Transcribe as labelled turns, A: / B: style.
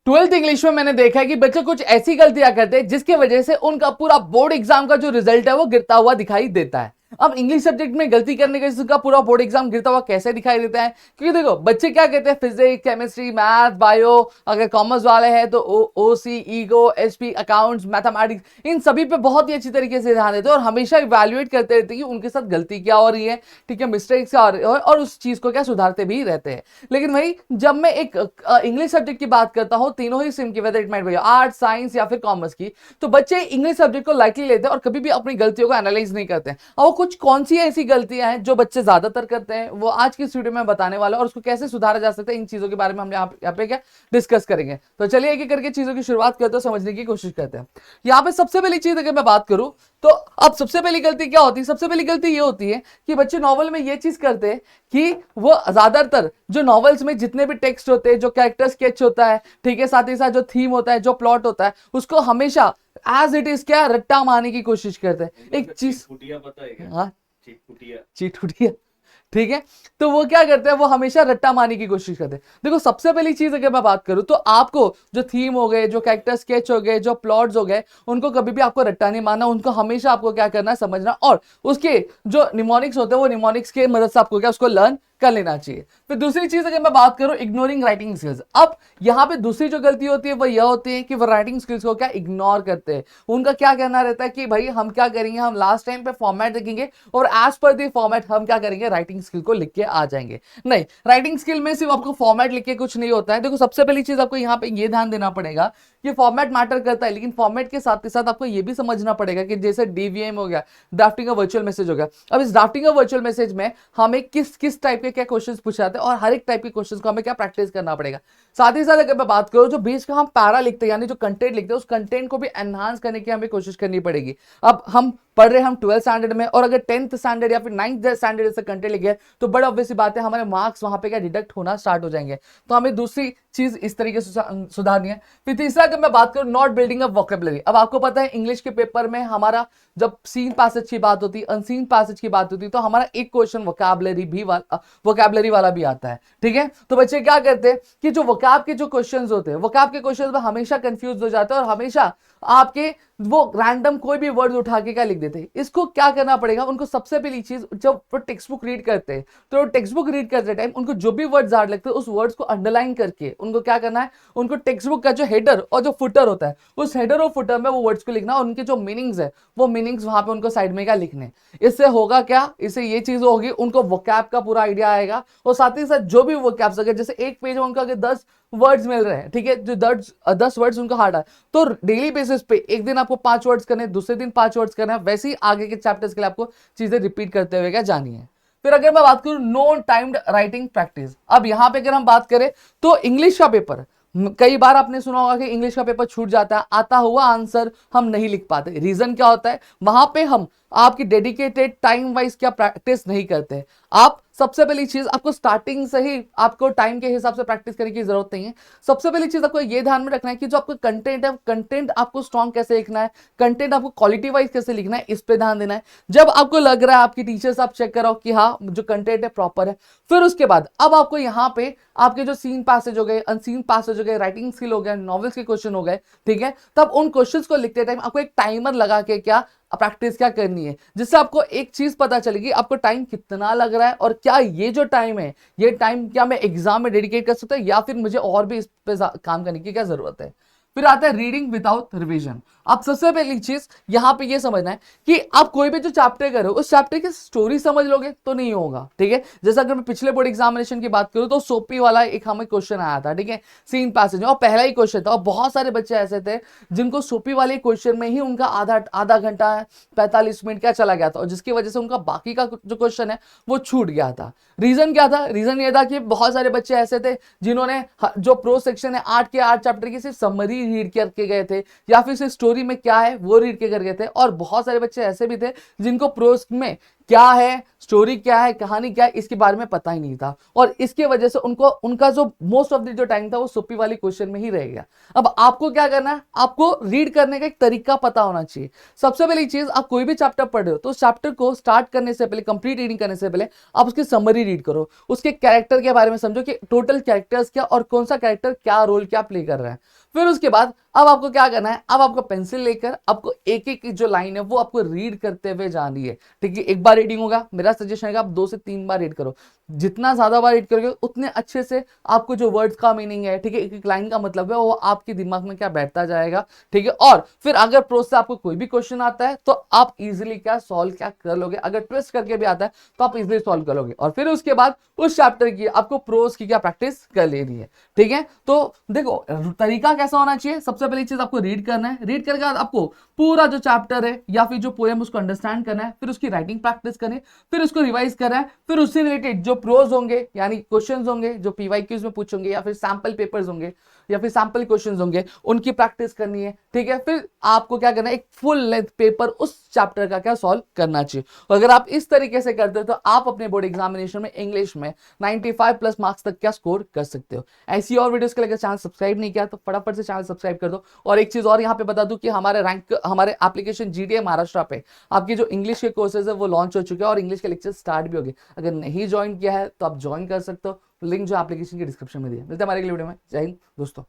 A: Twelfth English में मैंने देखा है कि बच्चे कुछ ऐसी गलतियां करते हैं जिसकी वजह से उनका पूरा बोर्ड एग्जाम का जो रिजल्ट है वो गिरता हुआ दिखाई देता है। अब इंग्लिश सब्जेक्ट में गलती करने के उसका पूरा बोर्ड एग्जाम गिरता हुआ कैसे दिखाई देता है? क्योंकि देखो बच्चे क्या कहते हैं, फिजिक्स, केमिस्ट्री, मैथ, बायो, अगर कॉमर्स वाले हैं तो ओ सी, ईगो, एचपी, अकाउंट्स, मैथमेटिक्स, इन सभी पे बहुत ही अच्छी तरीके से ध्यान देते हैं और हमेशा इवैल्यूएट करते रहते हैं कि उनके साथ गलती क्या हो रही है, ठीक है, मिस्टेक्स क्या हो रही है और उस चीज को क्या सुधारते भी रहते हैं। लेकिन भाई जब मैं एक इंग्लिश सब्जेक्ट की बात करता हूँ, तीनों ही स्ट्रीम की, whether it might be art, science या फिर कॉमर्स की, तो बच्चे इंग्लिश सब्जेक्ट को लाइटली लेते हैं और कभी भी अपनी गलतियों को एनालाइज नहीं करते हैं। और कुछ कौन सी ऐसी गलतियां हैं जो बच्चे ज्यादातर करते हैं, वो आज की इस वीडियो में बताने वाला है और उसको कैसे सुधारा जा सकता है, इन चीजों के बारे में हम यहाँ पे क्या डिस्कस करेंगे। तो चलिए एक एक करके चीजों की शुरुआत करते हैं, समझने की कोशिश करते हैं। यहाँ पे सबसे पहली चीज अगर मैं बात करूं तो अब सबसे पहली गलती क्या होती है? सबसे पहली गलती ये होती है कि बच्चे नॉवल में ये चीज करते हैं कि वो ज्यादातर जो नॉवेल्स में जितने भी टेक्स्ट होते हैं, जो कैरेक्टर स्केच होता है, ठीक है, साथ ही साथ जो थीम होता है, जो प्लॉट होता है, उसको हमेशा एज इट इज क्या रट्टा मारने की कोशिश करते हैं। एक चीज
B: पता है,
A: हाँ,
B: चीटकुटिया,
A: ठीक है, तो वो क्या करते हैं, वो हमेशा रट्टा मारने की कोशिश करते हैं। देखो सबसे पहली चीज अगर मैं बात करूं तो आपको जो थीम हो गए, जो कैरेक्टर स्केच हो गए, जो प्लॉट्स हो गए, उनको कभी भी आपको रट्टा नहीं मारना, उनको हमेशा आपको क्या करना है, समझना, और उसके जो निमोनिक्स होते हैं वो निमोनिक्स के मदद से आपको क्या उसको लर्न कर लेना चाहिए। फिर दूसरी चीज अगर मैं बात करूं, इग्नोरिंग राइटिंग स्किल्स। अब यहां पे दूसरी जो गलती होती है वो यह होती है कि वो राइटिंग स्किल्स को क्या इग्नोर करते हैं। उनका क्या कहना रहता है कि भाई हम क्या करेंगे, हम लास्ट टाइम पे फॉर्मेट देखेंगे और एज पर दी फॉर्मेट हम क्या करेंगे, राइटिंग स्किल को लिख के आ जाएंगे। नहीं, राइटिंग स्किल में सिर्फ आपको फॉर्मेट लिख के कुछ नहीं होता है। देखो सबसे पहली चीज आपको यहाँ पे ये ध्यान देना पड़ेगा कि फॉर्मेट मैटर करता है, लेकिन फॉर्मेट के साथ ही साथ आपको ये भी समझना पड़ेगा कि जैसे डीवीएम हो गया, ड्राफ्टिंग ऑफ वर्चुअल मैसेज हो गया। अब इस ड्राफ्टिंग ऑफ वर्चुअल मैसेज में हमें किस किस टाइप के क्या क्वेश्चंस पूछे जाते हैं और हर एक टाइप के क्वेश्चंस को हमें क्या प्रैक्टिस करना पड़ेगा। साथ ही साथ अगर मैं बात करूं, जो बीच का हम पैरा लिखते हैं यानी जो कंटेंट लिखते हैं, उस कंटेंट को भी एनहांस करने की हमें कोशिश करनी पड़ेगी। अब हम पढ़ रहे हैं हम 12th स्टैंडर्ड में, और अगर 10th स्टैंडर्ड या फिर 9th स्टैंडर्ड से कंटेंट लिखे तो बड़ा ऑब्वियस बात है हमारे मार्क्स वहां पे क्या डिडक्ट होना स्टार्ट हो जाएंगे। तो हमें दूसरी चीज इस तरीके से सुधारनी है। फिर तीसरा अगर मैं बात करूं, नॉट बिल्डिंग अप वोकैबुलरी। अब आपको पता है इंग्लिश के पेपर में हमारा जब सीन पैसेज की बात होती है, अनसीन पैसेज की बात होती है, तो हमारा एक क्वेश्चन वोकैबुलरी वाला भी आता है, ठीक है। तो बच्चे क्या करते हैं कि जो वोकैब के जो क्वेश्चंस होते हैं, वोकैब के क्वेश्चंस में हमेशा कंफ्यूज हो जाते हैं और हमेशा आपके वो रैंडम कोई भी वर्ड उठा के क्या लिख देते हैं। इसको क्या करना पड़ेगा, उनको सबसे पहली चीज, जब वो टेक्स्ट बुक रीड करते हैं तो टेक्स्ट बुक रीड करते टाइम उनको जो भी वर्ड्स हार्ड लगते हैं उस वर्ड्स को अंडरलाइन करके उनको क्या करना है, उनको टेक्स्ट बुक का जो हेडर और जो फुटर होता है उस हेडर और फुटर में वो वर्ड्स को लिखना और उनके जो मीनिंग्स है वो मीनिंग्स वहां पे उनको साइड में क्या लिखने। इससे होगा क्या, इससे ये चीज होगी, उनको वोकैब का पूरा आइडिया आएगा और साथ ही साथ जो भी वोकैब्स अगर जैसे एक पेज में उनको अगर 10 वर्ड्स मिल रहे हैं, ठीक है, जो 10 वर्ड्स उनको हार्ड है, तो डेली बेसिस पे एक दिन आपको 5 वर्ड्स करने, दूसरे दिन 5 वर्ड्स करना है, वैसे ही आगे के चैप्टर्स के लिए आपको चीजें रिपीट करते हुए क्या जानी है। फिर अगर मैं बात करूं नो टाइम्ड राइटिंग प्रैक्टिस। अब यहां पे अगर हम बात करें तो इंग्लिश का पेपर, कई बार आपने सुना होगा कि इंग्लिश का पेपर छूट जाता है, आता हुआ आंसर हम नहीं लिख पाते। रीजन क्या होता है, वहां पे हम आपकी डेडिकेटेड टाइम वाइज क्या प्रैक्टिस नहीं करते। आप सबसे पहली चीज, आपको स्टार्टिंग से ही आपको टाइम के हिसाब से प्रैक्टिस करने की जरूरत नहीं है। सबसे पहली चीज आपको ये ध्यान में रखना है कि जो आपका कंटेंट है, कंटेंट आपको स्ट्रॉन्ग कैसे लिखना है, कंटेंट आपको क्वालिटी वाइज कैसे लिखना है, इस पे ध्यान देना है। जब आपको लग रहा है, आपकी टीचर्स आप चेक कराओ कि हाँ जो कंटेंट है प्रॉपर है, फिर उसके बाद अब आपको यहाँ पे आपके जो सीन पैसेज हो गए, अनसीन पैसेज हो गए, राइटिंग स्किल हो गए, नॉवेल्स के क्वेश्चन हो गए, ठीक है, तब उन क्वेश्चंस को लिखते टाइम आपको एक टाइमर लगा के क्या प्रैक्टिस क्या करनी है, जिससे आपको एक चीज पता चलेगी आपको टाइम कितना लग रहा है और क्या ये जो टाइम है, ये टाइम क्या मैं एग्जाम में डेडिकेट कर सकता हूं या फिर मुझे और भी इस पे काम करने की क्या जरूरत है। फिर आता है रीडिंग विदाउट रिवीजन। आप सबसे पहली चीज यहां पे ये समझना है कि आप कोई भी जो चैप्टर करो उस चैप्टर की स्टोरी समझ लोगे तो नहीं होगा, ठीक है। जैसा अगर मैं पिछले बोर्ड एग्जामिनेशन की बात करूं तो सोपी वाला एक हमें क्वेश्चन आया था, ठीक है, सीन पैसेज में, और पहला ही क्वेश्चन था और बहुत सारे बच्चे ऐसे थे जिनको सोपी वाले क्वेश्चन में ही उनका आधा घंटा 45 मिनट क्या चला गया था और जिसकी वजह से उनका बाकी का जो क्वेश्चन है वो छूट गया था। रीजन क्या था, रीजन ये था कि बहुत सारे बच्चे ऐसे थे जिन्होंने जो प्रो सेक्शन है 8 के 8 चैप्टर की सिर्फ समरी रीड करके गए थे या फिर सिर्फ स्टोरी में क्या है वो रीड के कर गए थे, और बहुत सारे बच्चे ऐसे भी थे जिनको प्रोस में क्या है, स्टोरी क्या है, कहानी क्या है, इसके बारे में पता ही नहीं था। और इसके वजह से उनको उनका जो मोस्ट ऑफ द जो टाइम था वो सुप्पी वाली क्वेश्चन में ही रह गया। अब आपको क्या करना है, आपको रीड करने का एक तरीका पता होना चाहिए। सबसे पहली चीज, आप कोई भी चैप्टर पढ़ रहे हो तो उस चैप्टर को स्टार्ट करने से पहले, कंप्लीट रीडिंग करने से पहले आप उसकी समरी रीड करो, उसके कैरेक्टर के बारे में समझो कि टोटल कैरेक्टर्स क्या और कौन सा कैरेक्टर क्या रोल क्या प्ले कर रहा है। फिर उसके बाद अब आपको क्या करना है, अब आपको पेंसिल लेकर आपको एक एक जो लाइन है वो आपको रीड करते हुए जानी है। ठीक है, एक बार रीडिंग होगा, मेरा सजेशन है आप 2 से 3 बार रीड करो। जितना ज्यादा बार रीड करोगे उतने अच्छे से आपको जो वर्ड्स का मीनिंग है, ठीक है, एक एक लाइन का मतलब है, वो आपके दिमाग में क्या बैठता जाएगा। ठीक है, और फिर अगर प्रोज से आपको कोई भी क्वेश्चन आता है तो आप इजीली क्या सॉल्व क्या कर लोगे। अगर ट्विस्ट करके भी आता है तो आप इजीली सॉल्व कर लोगे। और फिर उसके बाद उस चैप्टर की आपको प्रोज की क्या प्रैक्टिस कर लेनी है। ठीक है, तो देखो तरीका कैसा होना चाहिए। सबसे पहली चीज आपको रीड करना है, रीड करके बाद आपको पूरा जो चैप्टर है या फिर जो पोएम उसको अंडरस्टैंड करना है, फिर उसकी राइटिंग प्रैक्टिस करनी है, फिर उसको रिवाइज करना है, फिर उससे रिलेटेड जो प्रोज होंगे यानी क्वेश्चंस होंगे जो पीवाईक्यूज में पूछेंगे या फिर सैंपल पेपर्स होंगे या फिर सैंपल क्वेश्चंस होंगे उनकी प्रैक्टिस करनी है। ठीक है, फिर आपको क्या करना है, एक फुल लेंथ पेपर उस चैप्टर का क्या सॉल्व करना चाहिए। और अगर आप इस तरीके से करते हो तो आप अपने बोर्ड एग्जामिनेशन में इंग्लिश में 95 प्लस मार्क्स तक क्या स्कोर कर सकते हो। ऐसी और वीडियोस के लिए चैनल सब्सक्राइब नहीं किया तो फटाफट से चैनल सब्सक्राइब कर दो। और एक चीज और यहाँ पे बता दूं कि हमारे एप्लीकेशन जीडीए महाराष्ट्र पे आपकी जो इंग्लिश के कोर्सेज है वो लॉन्च हो चुके हैं और इंग्लिश के लेक्चर स्टार्ट भी हो गए। अगर नहीं ज्वाइन किया है तो आप ज्वाइन कर सकते हो, लिंक जो एप्लीकेशन के डिस्क्रिप्शन में दिया। मिलते हैं हमारे अगले वीडियो में। जय हिंद दोस्तों।